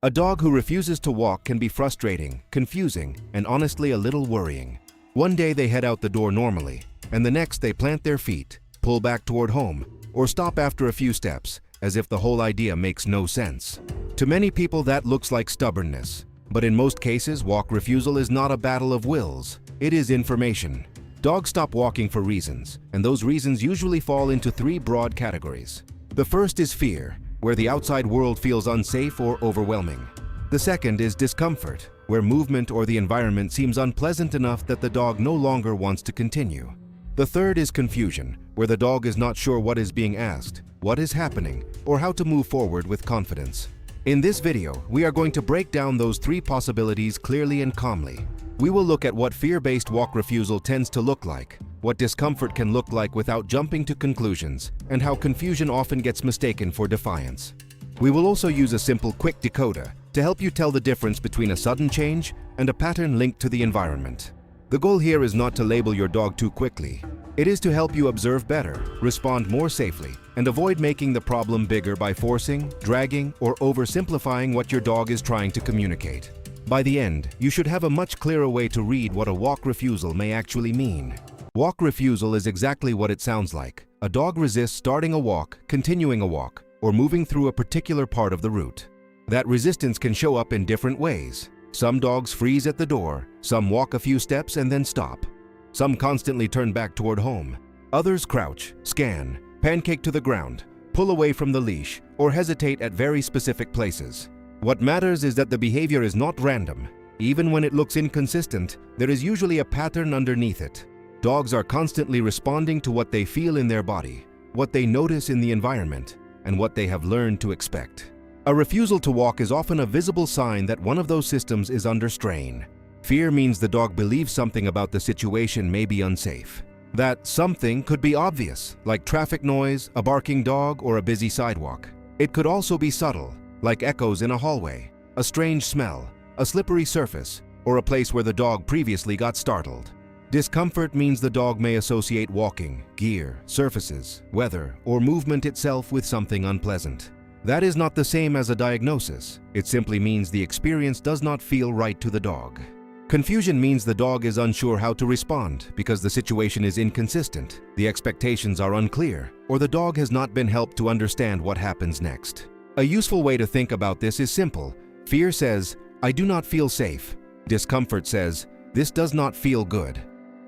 A dog who refuses to walk can be frustrating, confusing, and honestly a little worrying. One day they head out the door normally, and the next they plant their feet, pull back toward home, or stop after a few steps, as if the whole idea makes no sense. To many people that looks like stubbornness, but in most cases walk refusal is not a battle of wills, it is information. Dogs stop walking for reasons, and those reasons usually fall into three broad categories. The first is fear, where the outside world feels unsafe or overwhelming. The second is discomfort, where movement or the environment seems unpleasant enough that the dog no longer wants to continue. The third is confusion, where the dog is not sure what is being asked, what is happening, or how to move forward with confidence. In this video, we are going to break down those three possibilities clearly and calmly. We will look at what fear-based walk refusal tends to look like, what discomfort can look like without jumping to conclusions, and how confusion often gets mistaken for defiance. We will also use a simple quick decoder to help you tell the difference between a sudden change and a pattern linked to the environment. The goal here is not to label your dog too quickly. It is to help you observe better, respond more safely, and avoid making the problem bigger by forcing, dragging, or oversimplifying what your dog is trying to communicate. By the end, you should have a much clearer way to read what a walk refusal may actually mean. Walk refusal is exactly what it sounds like. A dog resists starting a walk, continuing a walk, or moving through a particular part of the route. That resistance can show up in different ways. Some dogs freeze at the door, some walk a few steps and then stop. Some constantly turn back toward home. Others crouch, scan, pancake to the ground, pull away from the leash, or hesitate at very specific places. What matters is that the behavior is not random. Even when it looks inconsistent, there is usually a pattern underneath it. Dogs are constantly responding to what they feel in their body, what they notice in the environment, and what they have learned to expect. A refusal to walk is often a visible sign that one of those systems is under strain. Fear means the dog believes something about the situation may be unsafe. That something could be obvious, like traffic noise, a barking dog, or a busy sidewalk. It could also be subtle, like echoes in a hallway, a strange smell, a slippery surface, or a place where the dog previously got startled. Discomfort means the dog may associate walking, gear, surfaces, weather, or movement itself with something unpleasant. That is not the same as a diagnosis. It simply means the experience does not feel right to the dog. Confusion means the dog is unsure how to respond because the situation is inconsistent, the expectations are unclear, or the dog has not been helped to understand what happens next. A useful way to think about this is simple. Fear says, "I do not feel safe." Discomfort says, "This does not feel good."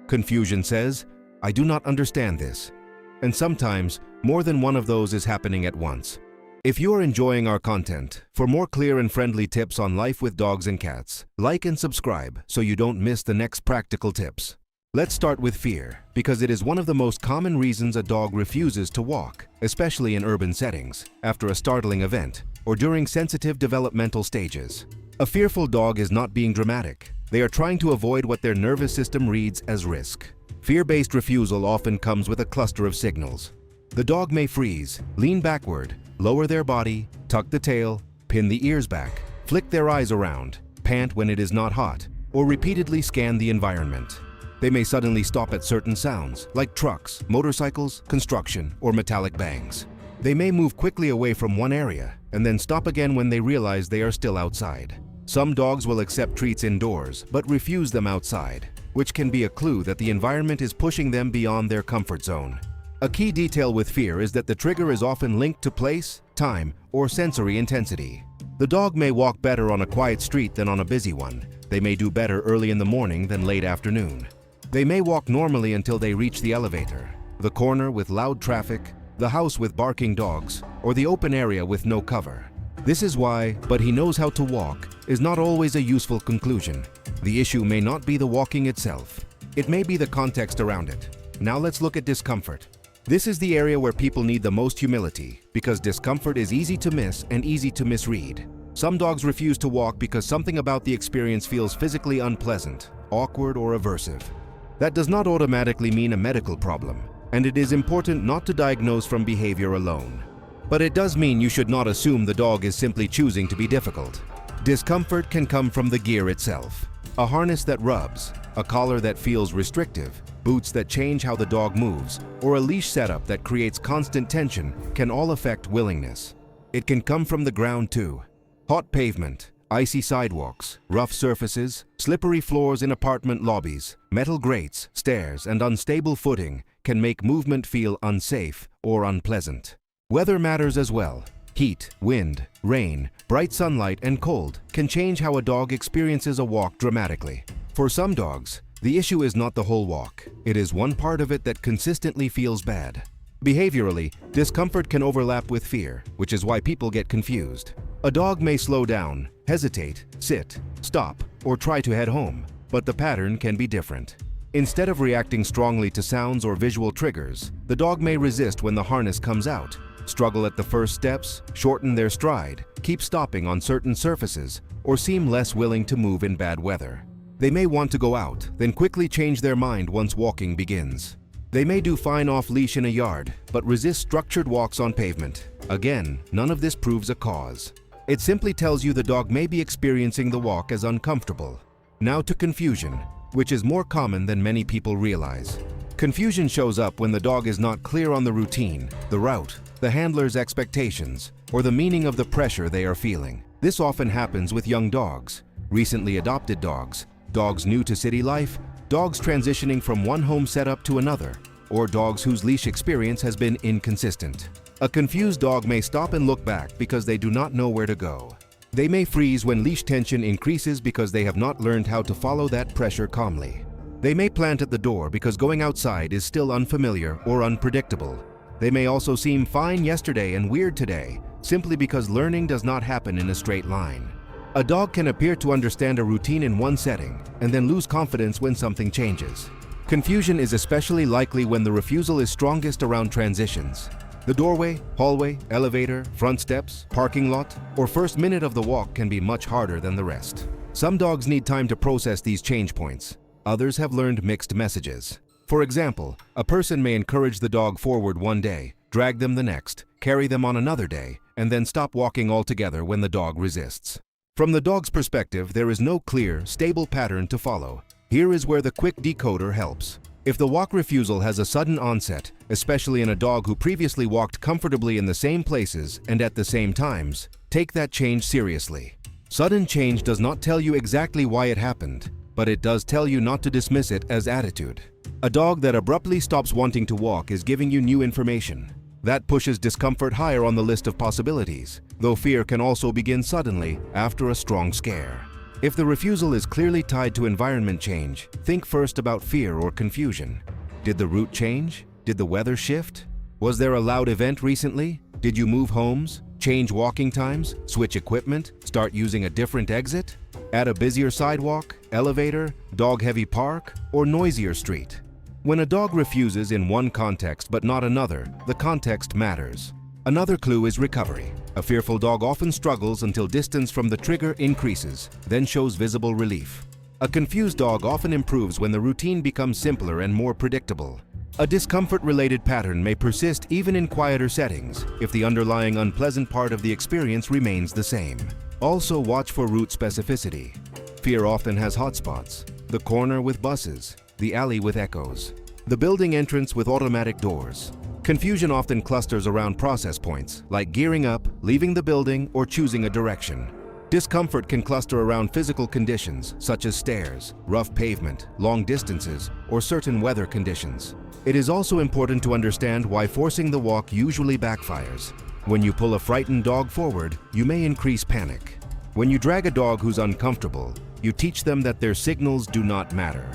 Confusion says, "I do not understand this." And sometimes, more than one of those is happening at once. If you are enjoying our content, for more clear and friendly tips on life with dogs and cats, like and subscribe so you don't miss the next practical tips. Let's start with fear, because it is one of the most common reasons a dog refuses to walk, especially in urban settings, after a startling event, or during sensitive developmental stages. A fearful dog is not being dramatic. They are trying to avoid what their nervous system reads as risk. Fear-based refusal often comes with a cluster of signals. The dog may freeze, lean backward, lower their body, tuck the tail, pin the ears back, flick their eyes around, pant when it is not hot, or repeatedly scan the environment. They may suddenly stop at certain sounds, like trucks, motorcycles, construction, or metallic bangs. They may move quickly away from one area, and then stop again when they realize they are still outside. Some dogs will accept treats indoors, but refuse them outside, which can be a clue that the environment is pushing them beyond their comfort zone. A key detail with fear is that the trigger is often linked to place, time, or sensory intensity. The dog may walk better on a quiet street than on a busy one. They may do better early in the morning than late afternoon. They may walk normally until they reach the elevator, the corner with loud traffic, the house with barking dogs, or the open area with no cover. This is why, "but he knows how to walk," is not always a useful conclusion. The issue may not be the walking itself. It may be the context around it. Now let's look at discomfort. This is the area where people need the most humility, because discomfort is easy to miss and easy to misread. Some dogs refuse to walk because something about the experience feels physically unpleasant, awkward, or aversive. That does not automatically mean a medical problem, and it is important not to diagnose from behavior alone. But it does mean you should not assume the dog is simply choosing to be difficult. Discomfort can come from the gear itself. A harness that rubs, a collar that feels restrictive, boots that change how the dog moves, or a leash setup that creates constant tension can all affect willingness. It can come from the ground too. Hot pavement, icy sidewalks, rough surfaces, slippery floors in apartment lobbies, metal grates, stairs, and unstable footing can make movement feel unsafe or unpleasant. Weather matters as well. Heat, wind, rain, bright sunlight, and cold can change how a dog experiences a walk dramatically. For some dogs, the issue is not the whole walk. It is one part of it that consistently feels bad. Behaviorally, discomfort can overlap with fear, which is why people get confused. A dog may slow down, hesitate, sit, stop, or try to head home, but the pattern can be different. Instead of reacting strongly to sounds or visual triggers, the dog may resist when the harness comes out, struggle at the first steps, shorten their stride, keep stopping on certain surfaces, or seem less willing to move in bad weather. They may want to go out, then quickly change their mind once walking begins. They may do fine off-leash in a yard, but resist structured walks on pavement. Again, none of this proves a cause. It simply tells you the dog may be experiencing the walk as uncomfortable. Now to confusion, which is more common than many people realize. Confusion shows up when the dog is not clear on the routine, the route, the handler's expectations, or the meaning of the pressure they are feeling. This often happens with young dogs, recently adopted dogs, dogs new to city life, dogs transitioning from one home setup to another, or dogs whose leash experience has been inconsistent. A confused dog may stop and look back because they do not know where to go. They may freeze when leash tension increases because they have not learned how to follow that pressure calmly. They may plant at the door because going outside is still unfamiliar or unpredictable. They may also seem fine yesterday and weird today, simply because learning does not happen in a straight line. A dog can appear to understand a routine in one setting and then lose confidence when something changes. Confusion is especially likely when the refusal is strongest around transitions. The doorway, hallway, elevator, front steps, parking lot, or first minute of the walk can be much harder than the rest. Some dogs need time to process these change points. Others have learned mixed messages. For example, a person may encourage the dog forward one day, drag them the next, carry them on another day, and then stop walking altogether when the dog resists. From the dog's perspective, there is no clear, stable pattern to follow. Here is where the quick decoder helps. If the walk refusal has a sudden onset, especially in a dog who previously walked comfortably in the same places and at the same times, take that change seriously. Sudden change does not tell you exactly why it happened, but it does tell you not to dismiss it as attitude. A dog that abruptly stops wanting to walk is giving you new information. That pushes discomfort higher on the list of possibilities, though fear can also begin suddenly after a strong scare. If the refusal is clearly tied to environment change, think first about fear or confusion. Did the route change? Did the weather shift? Was there a loud event recently? Did you move homes? Change walking times? Switch equipment? Start using a different exit? Add a busier sidewalk, elevator, dog-heavy park, or noisier street? When a dog refuses in one context but not another, the context matters. Another clue is recovery. A fearful dog often struggles until distance from the trigger increases, then shows visible relief. A confused dog often improves when the routine becomes simpler and more predictable. A discomfort-related pattern may persist even in quieter settings if the underlying unpleasant part of the experience remains the same. Also watch for route specificity. Fear often has hotspots: the corner with buses, the alley with echoes, the building entrance with automatic doors. Confusion often clusters around process points, like gearing up, leaving the building, or choosing a direction. Discomfort can cluster around physical conditions, such as stairs, rough pavement, long distances, or certain weather conditions. It is also important to understand why forcing the walk usually backfires. When you pull a frightened dog forward, you may increase panic. When you drag a dog who's uncomfortable, you teach them that their signals do not matter.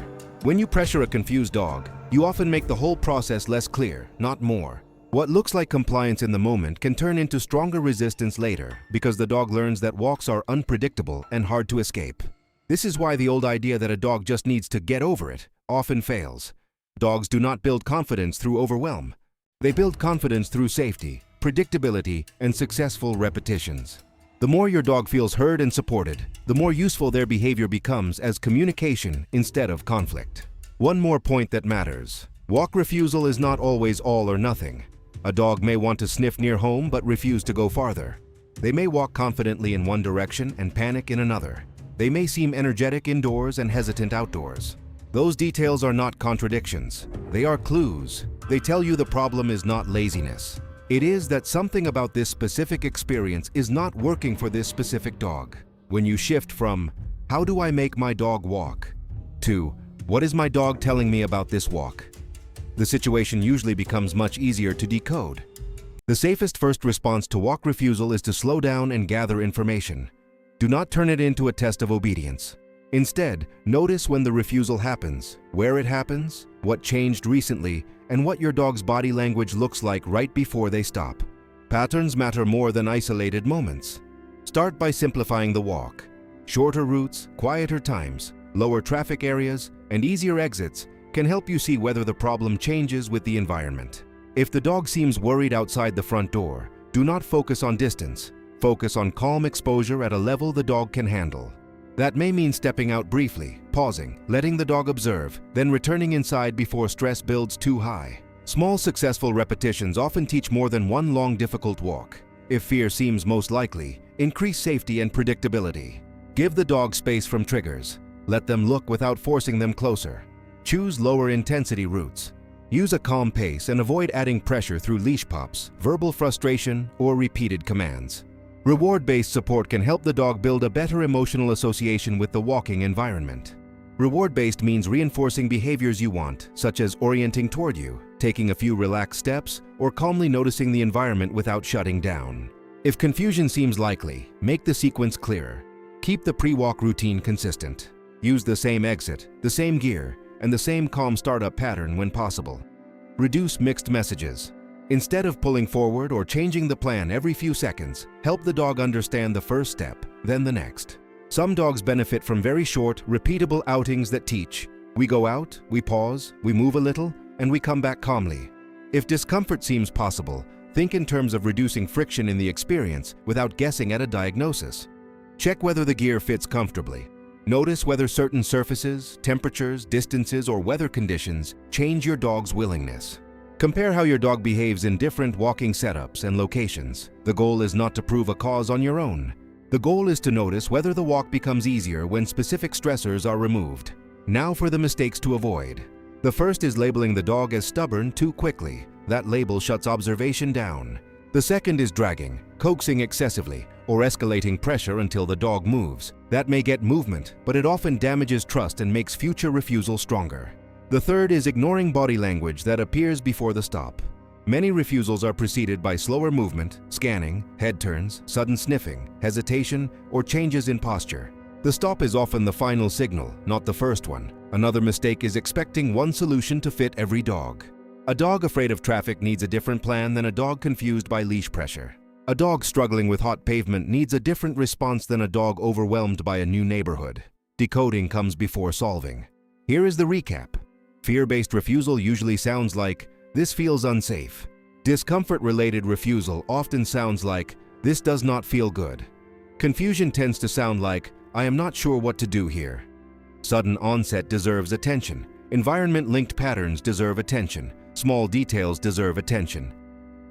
When you pressure a confused dog, you often make the whole process less clear, not more. What looks like compliance in the moment can turn into stronger resistance later because the dog learns that walks are unpredictable and hard to escape. This is why the old idea that a dog just needs to get over it often fails. Dogs do not build confidence through overwhelm. They build confidence through safety, predictability, and successful repetitions. The more your dog feels heard and supported, the more useful their behavior becomes as communication instead of conflict. One more point that matters. Walk refusal is not always all or nothing. A dog may want to sniff near home but refuse to go farther. They may walk confidently in one direction and panic in another. They may seem energetic indoors and hesitant outdoors. Those details are not contradictions. They are clues. They tell you the problem is not laziness. It is that something about this specific experience is not working for this specific dog. When you shift from, "How do I make my dog walk?" to, "What is my dog telling me about this walk?" the situation usually becomes much easier to decode. The safest first response to walk refusal is to slow down and gather information. Do not turn it into a test of obedience. Instead, notice when the refusal happens, where it happens, what changed recently, and what your dog's body language looks like right before they stop. Patterns matter more than isolated moments. Start by simplifying the walk. Shorter routes, quieter times, lower traffic areas, and easier exits can help you see whether the problem changes with the environment. If the dog seems worried outside the front door, do not focus on distance. Focus on calm exposure at a level the dog can handle. That may mean stepping out briefly, pausing, letting the dog observe, then returning inside before stress builds too high. Small successful repetitions often teach more than one long difficult walk. If fear seems most likely, increase safety and predictability. Give the dog space from triggers. Let them look without forcing them closer. Choose lower intensity routes. Use a calm pace and avoid adding pressure through leash pops, verbal frustration, or repeated commands. Reward-based support can help the dog build a better emotional association with the walking environment. Reward-based means reinforcing behaviors you want, such as orienting toward you, taking a few relaxed steps, or calmly noticing the environment without shutting down. If confusion seems likely, make the sequence clearer. Keep the pre-walk routine consistent. Use the same exit, the same gear, and the same calm startup pattern when possible. Reduce mixed messages. Instead of pulling forward or changing the plan every few seconds, help the dog understand the first step, then the next. Some dogs benefit from very short, repeatable outings that teach. We go out, we pause, we move a little, and we come back calmly. If discomfort seems possible, think in terms of reducing friction in the experience without guessing at a diagnosis. Check whether the gear fits comfortably. Notice whether certain surfaces, temperatures, distances, or weather conditions change your dog's willingness. Compare how your dog behaves in different walking setups and locations. The goal is not to prove a cause on your own. The goal is to notice whether the walk becomes easier when specific stressors are removed. Now for the mistakes to avoid. The first is labeling the dog as stubborn too quickly. That label shuts observation down. The second is dragging, coaxing excessively, or escalating pressure until the dog moves. That may get movement, but it often damages trust and makes future refusal stronger. The third is ignoring body language that appears before the stop. Many refusals are preceded by slower movement, scanning, head turns, sudden sniffing, hesitation, or changes in posture. The stop is often the final signal, not the first one. Another mistake is expecting one solution to fit every dog. A dog afraid of traffic needs a different plan than a dog confused by leash pressure. A dog struggling with hot pavement needs a different response than a dog overwhelmed by a new neighborhood. Decoding comes before solving. Here is the recap. Fear-based refusal usually sounds like, "This feels unsafe." Discomfort-related refusal often sounds like, "This does not feel good." Confusion tends to sound like, "I am not sure what to do here." Sudden onset deserves attention. Environment-linked patterns deserve attention. Small details deserve attention.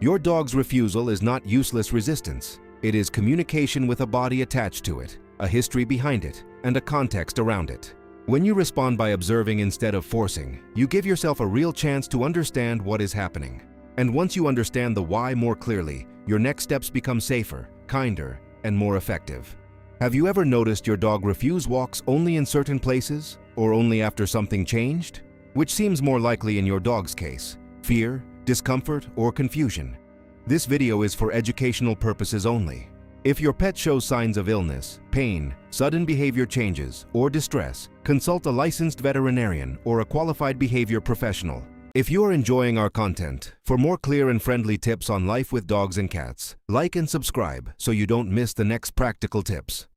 Your dog's refusal is not useless resistance. It is communication with a body attached to it, a history behind it, and a context around it. When you respond by observing instead of forcing, you give yourself a real chance to understand what is happening. And once you understand the why more clearly, your next steps become safer, kinder, and more effective. Have you ever noticed your dog refuse walks only in certain places, or only after something changed? Which seems more likely in your dog's case? Fear, discomfort, or confusion? This video is for educational purposes only. If your pet shows signs of illness, pain, sudden behavior changes, or distress, consult a licensed veterinarian or a qualified behavior professional. If you are enjoying our content, for more clear and friendly tips on life with dogs and cats, like and subscribe so you don't miss the next practical tips.